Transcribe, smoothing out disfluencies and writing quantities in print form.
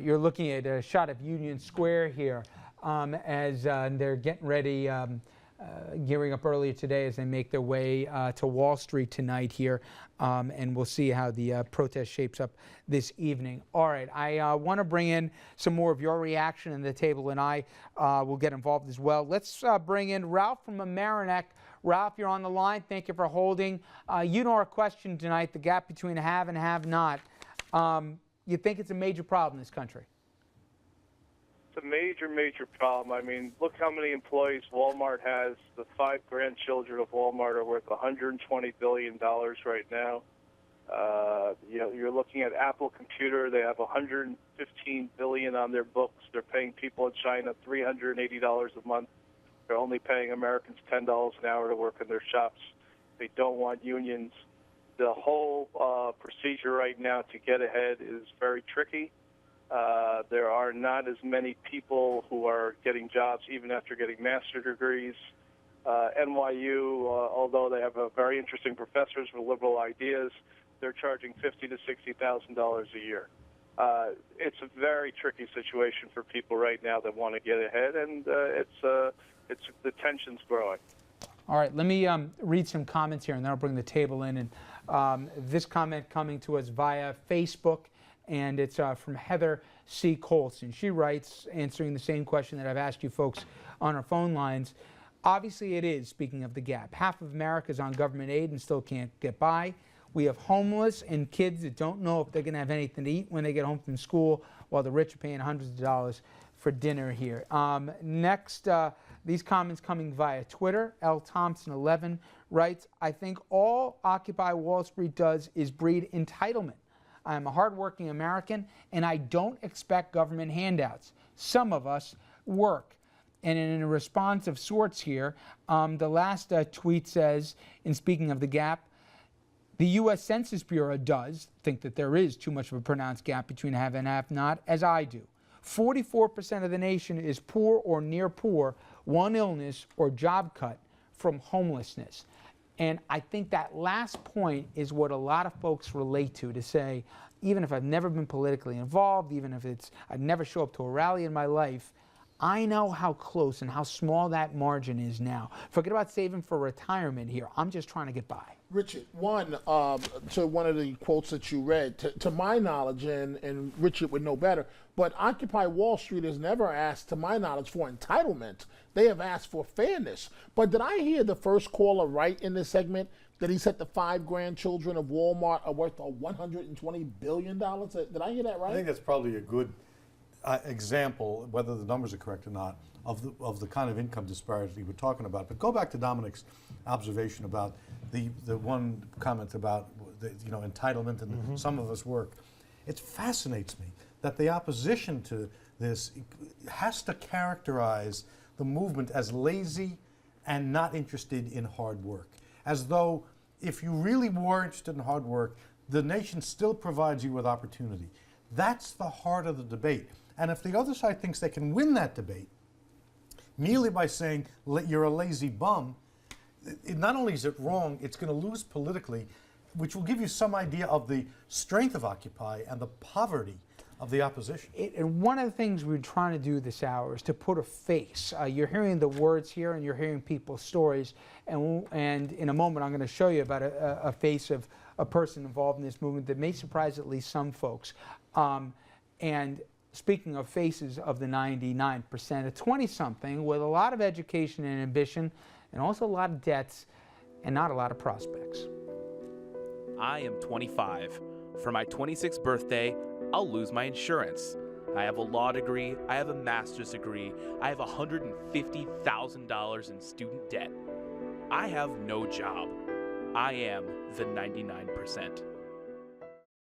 you're looking at a shot of Union Square here as they're getting ready, gearing up earlier today as they make their way to Wall Street tonight here. And we'll see how the protest shapes up this evening. All right, I want to bring in some more of your reaction, and the table and I will get involved as well. Let's bring in Ralph from Mamaroneck. Ralph, you're on the line. Thank you for holding. You know our question tonight, the gap between have and have not. You think it's a major problem in this country? It's a major, major problem. I mean, look how many employees Walmart has. The 5 grandchildren of Walmart are worth $120 billion right now. You know, you're looking at Apple Computer. They have $115 billion on their books. They're paying people in China $380 a month. They're only paying Americans $10 an hour to work in their shops. They don't want unions. The whole procedure right now to get ahead is very tricky. There are not as many people who are getting jobs even after getting master's degrees. NYU, although they have very interesting professors with liberal ideas, they're charging $50,000 to $60,000 a year. It's a very tricky situation for people right now that want to get ahead, and the tension's growing. All right, let me read some comments here, and then I'll bring the table in. And this comment coming to us via Facebook, and it's from Heather C. Colson. She writes, answering the same question that I've asked you folks on our phone lines. Obviously it is, speaking of the gap. Half of America is on government aid and still can't get by. We have homeless and kids that don't know if they're going to have anything to eat when they get home from school, while the rich are paying hundreds of dollars for dinner here. Next, these comments coming via Twitter. L. Thompson 11 writes, I think all Occupy Wall Street does is breed entitlement. I am a hardworking American, and I don't expect government handouts. Some of us work. And in a response of sorts here, the last tweet says, in speaking of the gap, the U.S. Census Bureau does think that there is too much of a pronounced gap between have and have not, as I do. 44% of the nation is poor or near poor, one illness or job cut from homelessness. And I think that last point is what a lot of folks relate to say, even if I've never been politically involved, even if I'd never show up to a rally in my life, I know how close and how small that margin is now. Forget about saving for retirement here. I'm just trying to get by. Richard, to one of the quotes that you read, to my knowledge, and Richard would know better, but Occupy Wall Street has never asked, to my knowledge, for entitlement. They have asked for fairness. But did I hear the first caller right in this segment that he said the 5 grandchildren of Walmart are worth $120 billion? Did I hear that right? I think that's probably a good example, whether the numbers are correct or not, of the kind of income disparity we're talking about. But go back to Dominic's observation about the one comment about entitlement and some of us work. It fascinates me that the opposition to this has to characterize the movement as lazy and not interested in hard work, as though if you really were interested in hard work, the nation still provides you with opportunity. That's the heart of the debate. And if the other side thinks they can win that debate merely by saying you're a lazy bum, not only is it wrong, it's going to lose politically, which will give you some idea of the strength of Occupy and the poverty of the opposition. And one of the things we're trying to do this hour is to put a face. You're hearing the words here and you're hearing people's stories. And in a moment, I'm going to show you about a face of a person involved in this movement that may surprise at least some folks. And speaking of faces of the 99%, a 20-something with a lot of education and ambition and also a lot of debts and not a lot of prospects. I am 25. For my 26th birthday, I'll lose my insurance. I have a law degree, I have a master's degree, I have $150,000 in student debt. I have no job. I am the 99%.